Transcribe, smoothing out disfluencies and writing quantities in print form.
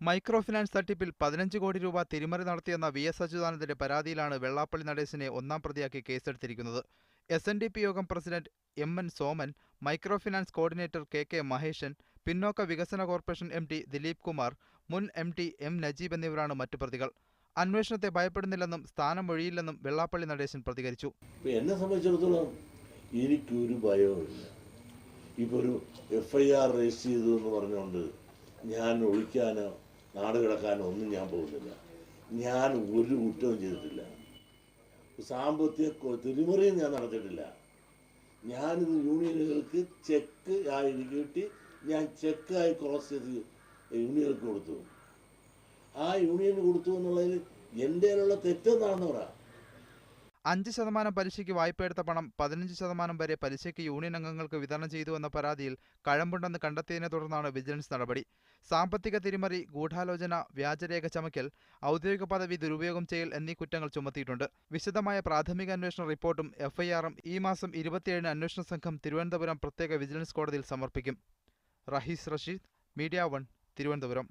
Micro finance തട്ടിപ്പിൽ 15 കോടി രൂപ തിരിമറി നടത്തിയെന്ന വി.എസ്. അച്യുതാനന്ദന്റെ പരാതിയിലാണ് വെള്ളാപ്പള്ളി നടേശനെ ഒന്നാം പ്രതിയാക്കി കേസെടുത്തിരിക്കുന്നത്. SNDP യോഗം president M.N. Soman, micro finance coordinator K.K. Maheshan, പിന്നോക്ക വികസന കോർപ്പറേഷൻ MD ദിലീപ് കുമാർ, മുൻ MD M. നജീബ് എന്നിവരാണ് മറ്റു പ്രതികൾ. അന്വേഷണത്തെ ഭയപ്പെടുന്നില്ലെന്നും സ്ഥാനം ഒഴിയില്ലെന്നും വെള്ളാപ്പള്ളി നടേശൻ പ്രതികരിച്ചു. എന്നെ സംബന്ധിച്ചിടത്തോളം എനിക്കൊരു ഭയവുമില്ല. ഇപ്പോൾ ഒരു FIR രജിസ്റ്റർ ചെയ്തു എന്ന് പറഞ്ഞുകൊണ്ട് ഞാൻ ഒഴിക്കാനോ നാട് കിടക്കാനോ ഒന്നും ഞാൻ പോകുന്നില്ല. ഞാൻ ഒരു കുറ്റവും ചെയ്തിട്ടില്ല. സാമ്പത്തിക തിരിമറിയും ഞാൻ നടത്തിയിട്ടില്ല. ഞാനിത് യൂണിയനുകൾക്ക് ചെക്ക് ആയി കിട്ടി, ഞാൻ ചെക്കായി ക്രോസ് ചെയ്ത് യൂണിയനുകൾക്ക് കൊടുത്തു. ആ യൂണിയന് കൊടുത്തു എന്നുള്ളതിൽ എൻ്റെ തെറ്റെന്താണെന്ന് പറയാം. 5% പലിശയ്ക്ക് വായ്പയെടുത്ത പണം 15% വരെ പലിശയ്ക്ക് യൂണിയൻ അംഗങ്ങൾക്ക് വിതരണം ചെയ്തുവെന്ന പരാതിയിൽ കഴമ്പുണ്ടെന്ന് കണ്ടെത്തിയതിനെ തുടർന്നാണ് വിജിലൻസ് നടപടി. സാമ്പത്തിക തിരിമറി, ഗൂഢാലോചന, വ്യാജരേഖ ചമയ്ക്കൽ, ഔദ്യോഗിക പദവി ദുരുപയോഗം ചെയ്യൽ എന്നീ കുറ്റങ്ങൾ ചുമത്തിയിട്ടുണ്ട്. വിശദമായ പ്രാഥമിക അന്വേഷണ റിപ്പോർട്ടും FIR-ഉം ഈ മാസം 27-ന് അന്വേഷണ സംഘം തിരുവനന്തപുരം പ്രത്യേക വിജിലൻസ് കോടതിയിൽ സമർപ്പിക്കും. റഹീസ് റഷീദ്, മീഡിയ 1, തിരുവനന്തപുരം.